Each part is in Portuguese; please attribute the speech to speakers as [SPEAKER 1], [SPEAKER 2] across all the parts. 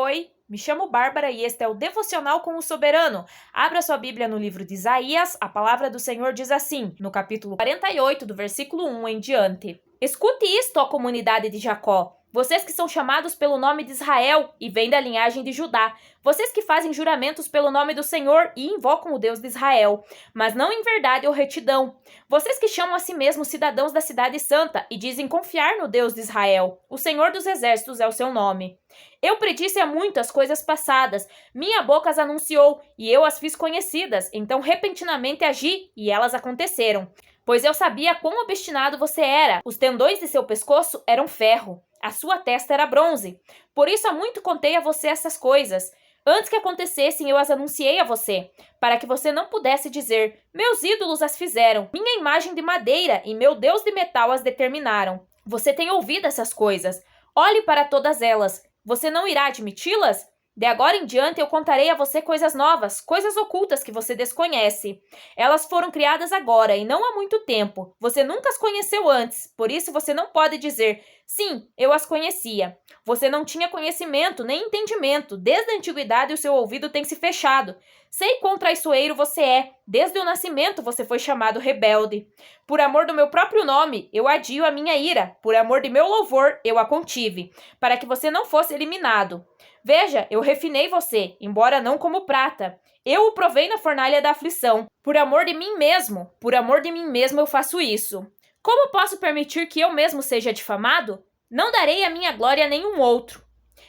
[SPEAKER 1] Oi, me chamo Bárbara e este é o Devocional com o Soberano. Abra sua Bíblia no livro de Isaías, a palavra do Senhor diz assim, no capítulo 48, do versículo 1 em diante. Escute isto, ó comunidade de Jacó, vocês que são chamados pelo nome de Israel e vêm da linhagem de Judá, vocês que fazem juramentos pelo nome do Senhor e invocam o Deus de Israel, mas não em verdade ou retidão. Vocês que chamam a si mesmos cidadãos da cidade santa e dizem confiar no Deus de Israel. O Senhor dos exércitos é o seu nome. Eu predisse há muito as coisas passadas, minha boca as anunciou e eu as fiz conhecidas, então repentinamente agi e elas aconteceram. Pois eu sabia quão obstinado você era, os tendões de seu pescoço eram ferro, a sua testa era bronze. Por isso há muito contei a você essas coisas. Antes que acontecessem, eu as anunciei a você, para que você não pudesse dizer, meus ídolos as fizeram, minha imagem de madeira e meu Deus de metal as determinaram. Você tem ouvido essas coisas. Olhe para todas elas. Você não irá admiti-las? De agora em diante eu contarei a você coisas novas, coisas ocultas que você desconhece. Elas foram criadas agora e não há muito tempo. Você nunca as conheceu antes, por isso você não pode dizer, sim, eu as conhecia. Você não tinha conhecimento nem entendimento. Desde a antiguidade o seu ouvido tem se fechado. Sei quão traiçoeiro você é. Desde o nascimento você foi chamado rebelde. Por amor do meu próprio nome, eu adio a minha ira. Por amor de meu louvor, eu a contive, para que você não fosse eliminado. Veja, eu refinei você, embora não como prata. Eu o provei na fornalha da aflição. Por amor de mim mesmo eu faço isso. Como posso permitir que eu mesmo seja difamado? Não darei a minha glória a nenhum outro.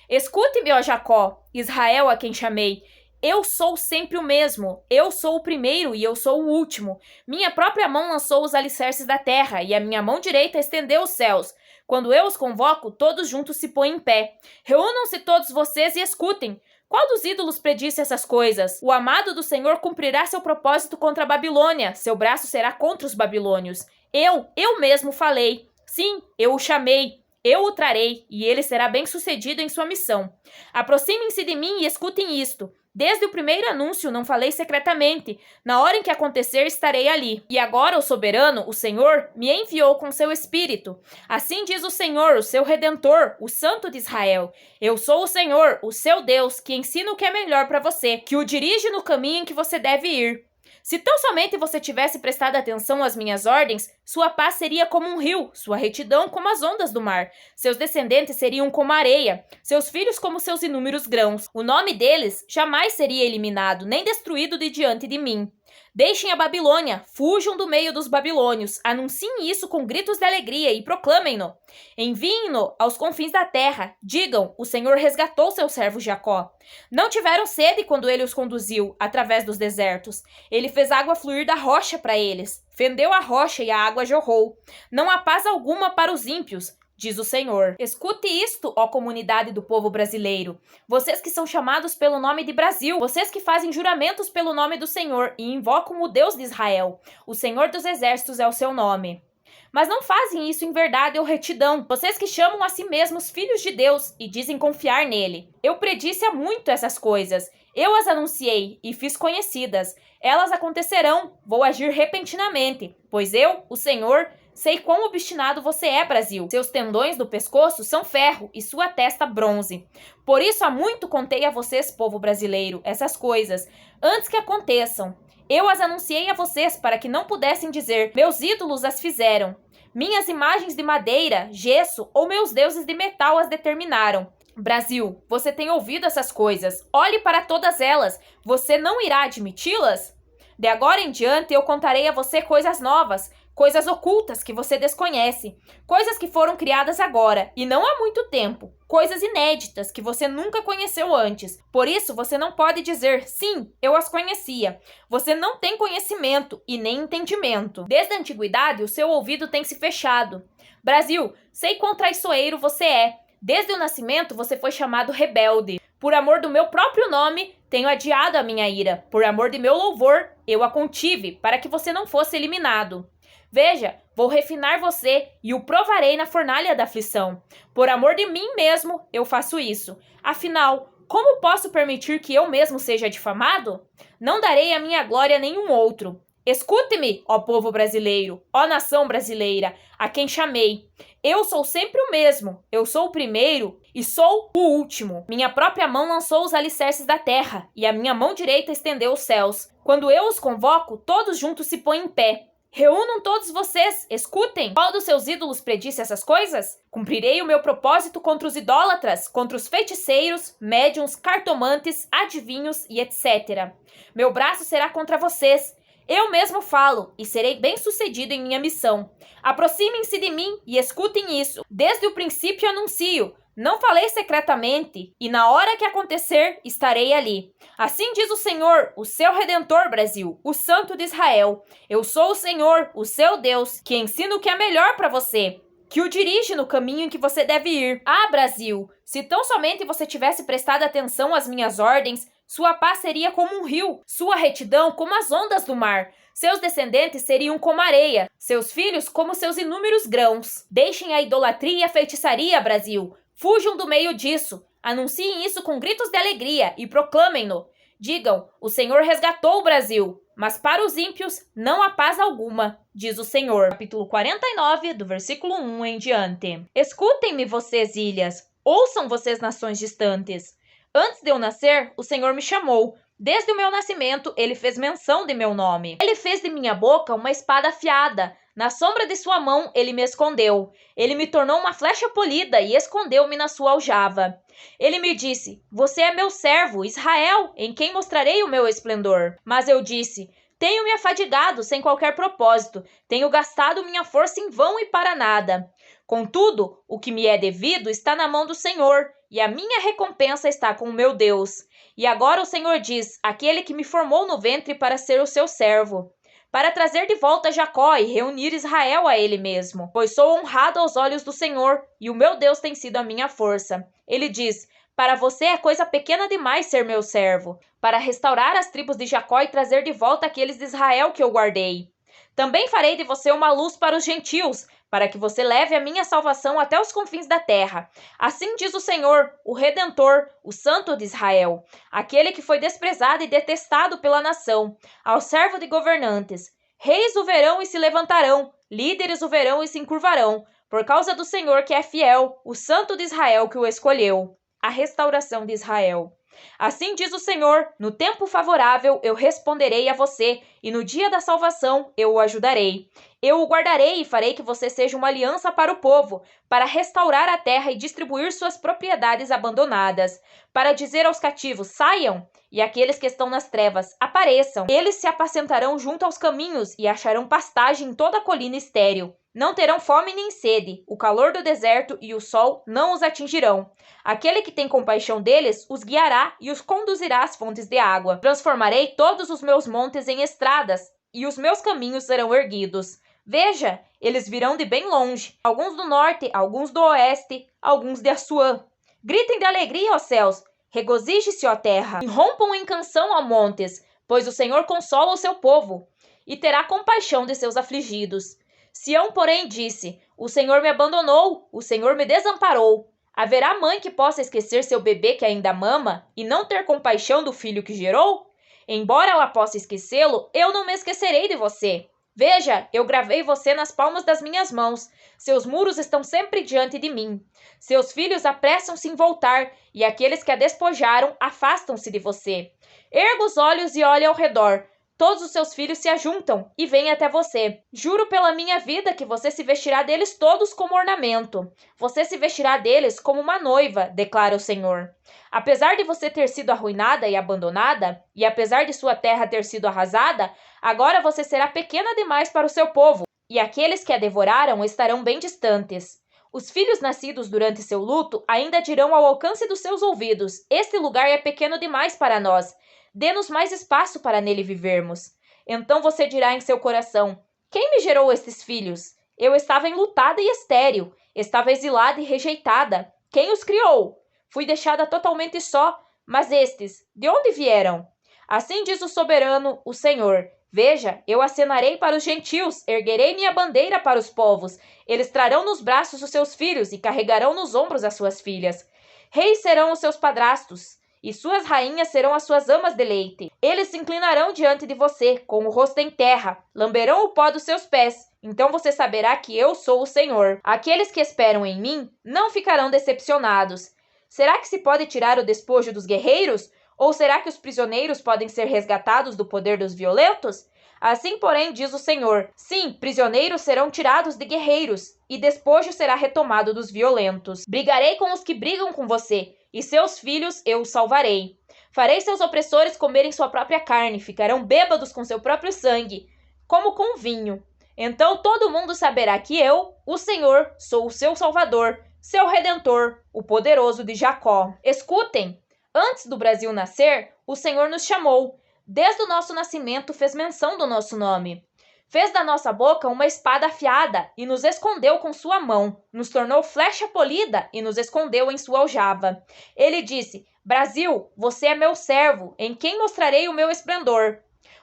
[SPEAKER 1] Escute-me, ó Jacó, Israel a quem chamei. Eu sou sempre o mesmo. Eu sou o primeiro e eu sou o último. Minha própria mão lançou os alicerces da terra e a minha mão direita estendeu os céus. Quando eu os convoco, todos juntos se põem em pé. Reúnam-se todos vocês e escutem. Qual dos ídolos predisse essas coisas? O amado do Senhor cumprirá seu propósito contra a Babilônia. Seu braço será contra os babilônios. Eu mesmo falei. Sim, eu o chamei. Eu o trarei, e ele será bem-sucedido em sua missão. Aproximem-se de mim e escutem isto. Desde o primeiro anúncio não falei secretamente. Na hora em que acontecer, estarei ali. E agora o soberano, o Senhor, me enviou com seu espírito. Assim diz o Senhor, o seu Redentor, o Santo de Israel. Eu sou o Senhor, o seu Deus, que ensina o que é melhor para você, que o dirige no caminho em que você deve ir. Se tão somente você tivesse prestado atenção às minhas ordens, sua paz seria como um rio, sua retidão como as ondas do mar. Seus descendentes seriam como a areia, seus filhos como seus inúmeros grãos. O nome deles jamais seria eliminado, nem destruído de diante de mim. Deixem a Babilônia, fujam do meio dos babilônios, anunciem isso com gritos de alegria e proclamem-no. Enviem-no aos confins da terra, digam, o Senhor resgatou seu servo Jacó. Não tiveram sede quando ele os conduziu através dos desertos. Ele fez água fluir da rocha para eles, fendeu a rocha e a água jorrou. Não há paz alguma para os ímpios, diz o Senhor. Escute isto, ó comunidade do povo brasileiro. Vocês que são chamados pelo nome de Brasil, vocês que fazem juramentos pelo nome do Senhor e invocam o Deus de Israel. O Senhor dos exércitos é o seu nome. Mas não fazem isso em verdade ou retidão. Vocês que chamam a si mesmos filhos de Deus e dizem confiar nele. Eu predisse há muito essas coisas. Eu as anunciei e fiz conhecidas. Elas acontecerão. Vou agir repentinamente, pois eu, o Senhor, sei quão obstinado você é, Brasil. Seus tendões do pescoço são ferro e sua testa bronze. Por isso há muito contei a vocês, povo brasileiro, essas coisas, antes que aconteçam. Eu as anunciei a vocês para que não pudessem dizer, meus ídolos as fizeram. Minhas imagens de madeira, gesso ou meus deuses de metal as determinaram. Brasil, você tem ouvido essas coisas. Olhe para todas elas. Você não irá admiti-las? De agora em diante eu contarei a você coisas novas, coisas ocultas que você desconhece, coisas que foram criadas agora e não há muito tempo, coisas inéditas que você nunca conheceu antes. Por isso você não pode dizer, sim, eu as conhecia. Você não tem conhecimento e nem entendimento. Desde a antiguidade o seu ouvido tem se fechado. Brasil, sei quão traiçoeiro você é. Desde o nascimento você foi chamado rebelde. Por amor do meu próprio nome, tenho adiado a minha ira. Por amor de meu louvor, eu a contive, para que você não fosse eliminado. Veja, vou refinar você e o provarei na fornalha da aflição. Por amor de mim mesmo, eu faço isso. Afinal, como posso permitir que eu mesmo seja difamado? Não darei a minha glória a nenhum outro. Escute-me, ó povo brasileiro, ó nação brasileira, a quem chamei. Eu sou sempre o mesmo, eu sou o primeiro e sou o último. Minha própria mão lançou os alicerces da terra, e a minha mão direita estendeu os céus. Quando eu os convoco, todos juntos se põem em pé. Reúnam todos vocês, escutem. Qual dos seus ídolos predisse essas coisas? Cumprirei o meu propósito contra os idólatras, contra os feiticeiros, médiuns, cartomantes, adivinhos e etc. Meu braço será contra vocês. Eu mesmo falo, e serei bem-sucedido em minha missão. Aproximem-se de mim e escutem isso. Desde o princípio anuncio. Não falei secretamente, e na hora que acontecer, estarei ali. Assim diz o Senhor, o seu Redentor, Brasil, o Santo de Israel. Eu sou o Senhor, o seu Deus, que ensina o que é melhor para você, que o dirige no caminho em que você deve ir. Ah, Brasil, se tão somente você tivesse prestado atenção às minhas ordens, sua paz seria como um rio, sua retidão como as ondas do mar. Seus descendentes seriam como areia, seus filhos como seus inúmeros grãos. Deixem a idolatria e a feitiçaria, Brasil. Fujam do meio disso. Anunciem isso com gritos de alegria e proclamem-no. Digam, o Senhor resgatou o Brasil, mas para os ímpios não há paz alguma, diz o Senhor. Capítulo 49, do versículo 1 em diante. Escutem-me, vocês ilhas. Ouçam, vocês nações distantes. Antes de eu nascer, o Senhor me chamou. Desde o meu nascimento, ele fez menção de meu nome. Ele fez de minha boca uma espada afiada. Na sombra de sua mão, ele me escondeu. Ele me tornou uma flecha polida e escondeu-me na sua aljava. Ele me disse, você é meu servo, Israel, em quem mostrarei o meu esplendor. Mas eu disse, tenho me afadigado sem qualquer propósito. Tenho gastado minha força em vão e para nada. Contudo, o que me é devido está na mão do Senhor, e a minha recompensa está com o meu Deus. E agora o Senhor diz, aquele que me formou no ventre para ser o seu servo, para trazer de volta Jacó e reunir Israel a ele mesmo, pois sou honrado aos olhos do Senhor, e o meu Deus tem sido a minha força. Ele diz, para você é coisa pequena demais ser meu servo, para restaurar as tribos de Jacó e trazer de volta aqueles de Israel que eu guardei. Também farei de você uma luz para os gentios, para que você leve a minha salvação até os confins da terra. Assim diz o Senhor, o Redentor, o Santo de Israel, aquele que foi desprezado e detestado pela nação, ao servo de governantes. Reis o verão e se levantarão, líderes o verão e se encurvarão, por causa do Senhor que é fiel, o Santo de Israel que o escolheu. A restauração de Israel. Assim diz o Senhor, no tempo favorável eu responderei a você, e no dia da salvação eu o ajudarei. Eu o guardarei e farei que você seja uma aliança para o povo, para restaurar a terra e distribuir suas propriedades abandonadas, para dizer aos cativos, saiam, e aqueles que estão nas trevas, apareçam. Eles se apacentarão junto aos caminhos e acharão pastagem em toda a colina estéril. Não terão fome nem sede, o calor do deserto e o sol não os atingirão. Aquele que tem compaixão deles os guiará e os conduzirá às fontes de água. Transformarei todos os meus montes em estradas, e os meus caminhos serão erguidos. Veja, eles virão de bem longe, alguns do norte, alguns do oeste, alguns de Assuã. Gritem de alegria, ó céus, regozije-se, ó terra, e rompam em canção, ó montes, pois o Senhor consola o seu povo, e terá compaixão de seus afligidos. Sião, porém, disse, o Senhor me abandonou, o Senhor me desamparou. Haverá mãe que possa esquecer seu bebê que ainda mama e não ter compaixão do filho que gerou? Embora ela possa esquecê-lo, eu não me esquecerei de você. Veja, eu gravei você nas palmas das minhas mãos. Seus muros estão sempre diante de mim. Seus filhos apressam-se em voltar, e aqueles que a despojaram afastam-se de você. Erga os olhos e olhe ao redor. Todos os seus filhos se ajuntam e vêm até você. Juro pela minha vida que você se vestirá deles todos como ornamento. Você se vestirá deles como uma noiva, declara o Senhor. Apesar de você ter sido arruinada e abandonada, e apesar de sua terra ter sido arrasada, agora você será pequena demais para o seu povo, e aqueles que a devoraram estarão bem distantes. Os filhos nascidos durante seu luto ainda dirão ao alcance dos seus ouvidos, este lugar é pequeno demais para nós. Dê-nos mais espaço para nele vivermos. Então você dirá em seu coração, quem me gerou estes filhos? Eu estava enlutada e estéril, estava exilada e rejeitada. Quem os criou? Fui deixada totalmente só, mas estes, de onde vieram? Assim diz o soberano, o Senhor. Veja, eu acenarei para os gentios, erguerei minha bandeira para os povos. Eles trarão nos braços os seus filhos e carregarão nos ombros as suas filhas. Reis serão os seus padrastos, e suas rainhas serão as suas amas de leite. Eles se inclinarão diante de você, com o rosto em terra, lamberão o pó dos seus pés. Então você saberá que eu sou o Senhor. Aqueles que esperam em mim não ficarão decepcionados. Será que se pode tirar o despojo dos guerreiros? Ou será que os prisioneiros podem ser resgatados do poder dos violentos? Assim, porém, diz o Senhor: sim, prisioneiros serão tirados de guerreiros, e despojo será retomado dos violentos. Brigarei com os que brigam com você, e seus filhos eu os salvarei. Farei seus opressores comerem sua própria carne, ficarão bêbados com seu próprio sangue, como com vinho. Então todo mundo saberá que eu, o Senhor, sou o seu Salvador, seu Redentor, o poderoso de Jacó. Escutem! Antes do Brasil nascer, o Senhor nos chamou. Desde o nosso nascimento fez menção do nosso nome. Fez da nossa boca uma espada afiada e nos escondeu com sua mão. Nos tornou flecha polida e nos escondeu em sua aljava. Ele disse: Brasil, você é meu servo, em quem mostrarei o meu esplendor.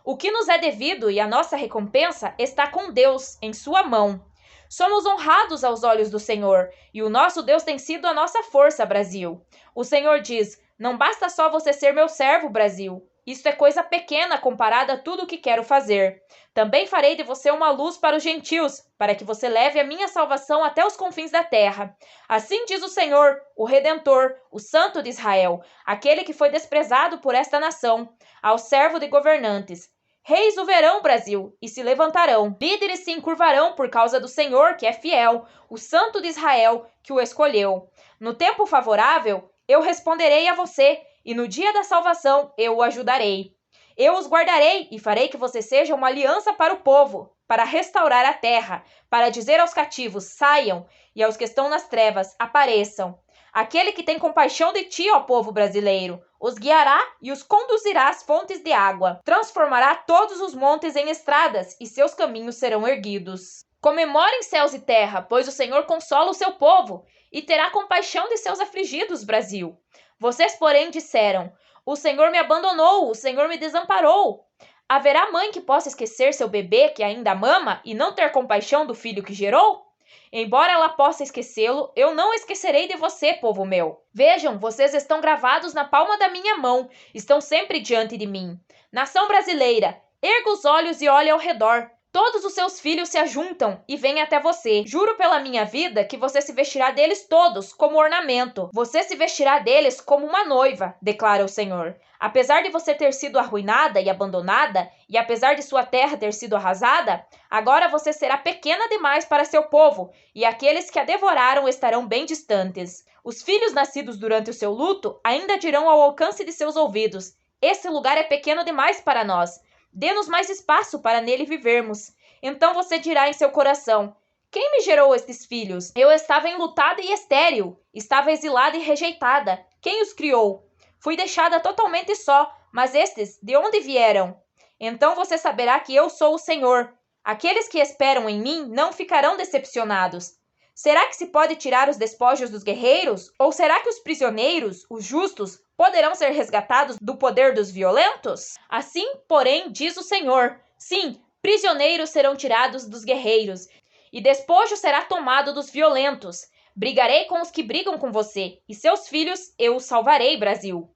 [SPEAKER 1] O que nos é devido e a nossa recompensa está com Deus, em sua mão. Somos honrados aos olhos do Senhor, e o nosso Deus tem sido a nossa força, Brasil. O Senhor diz: não basta só você ser meu servo, Brasil. Isso é coisa pequena comparada a tudo o que quero fazer. Também farei de você uma luz para os gentios, para que você leve a minha salvação até os confins da terra. Assim diz o Senhor, o Redentor, o Santo de Israel, aquele que foi desprezado por esta nação, ao servo de governantes. Reis o verão, Brasil, e se levantarão. Líderes se encurvarão por causa do Senhor, que é fiel, o Santo de Israel, que o escolheu. No tempo favorável, eu responderei a você, e no dia da salvação eu o ajudarei. Eu os guardarei e farei que você seja uma aliança para o povo, para restaurar a terra, para dizer aos cativos: saiam, e aos que estão nas trevas: apareçam. Aquele que tem compaixão de ti, ó povo brasileiro, os guiará e os conduzirá às fontes de água. Transformará todos os montes em estradas, e seus caminhos serão erguidos. Comemorem céus e terra, pois o Senhor consola o seu povo, e terá compaixão de seus afligidos, Brasil. Vocês, porém, disseram: o Senhor me abandonou, o Senhor me desamparou. Haverá mãe que possa esquecer seu bebê que ainda mama e não ter compaixão do filho que gerou? Embora ela possa esquecê-lo, eu não esquecerei de você, povo meu. Vejam, vocês estão gravados na palma da minha mão, estão sempre diante de mim. Nação brasileira, erga os olhos e olhe ao redor. Todos os seus filhos se ajuntam e vêm até você. Juro pela minha vida que você se vestirá deles todos como ornamento. Você se vestirá deles como uma noiva, declara o Senhor. Apesar de você ter sido arruinada e abandonada, e apesar de sua terra ter sido arrasada, agora você será pequena demais para seu povo, e aqueles que a devoraram estarão bem distantes. Os filhos nascidos durante o seu luto ainda dirão ao alcance de seus ouvidos: esse lugar é pequeno demais para nós. Dê-nos mais espaço para nele vivermos. Então você dirá em seu coração: quem me gerou estes filhos? Eu estava enlutada e estéril, estava exilada e rejeitada. Quem os criou? Fui deixada totalmente só, mas estes, de onde vieram? Então você saberá que eu sou o Senhor. Aqueles que esperam em mim não ficarão decepcionados. Será que se pode tirar os despojos dos guerreiros? Ou será que os prisioneiros, os justos, poderão ser resgatados do poder dos violentos? Assim, porém, diz o Senhor: sim, prisioneiros serão tirados dos guerreiros, e despojo será tomado dos violentos. Brigarei com os que brigam com você, e seus filhos eu os salvarei, Brasil.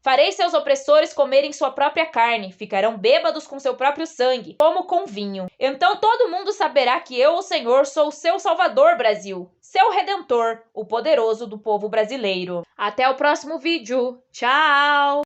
[SPEAKER 1] Farei seus opressores comerem sua própria carne, ficarão bêbados com seu próprio sangue, como com vinho. Então todo mundo saberá que eu, o Senhor, sou o seu Salvador, Brasil, seu Redentor, o poderoso do povo brasileiro. Até o próximo vídeo. Tchau!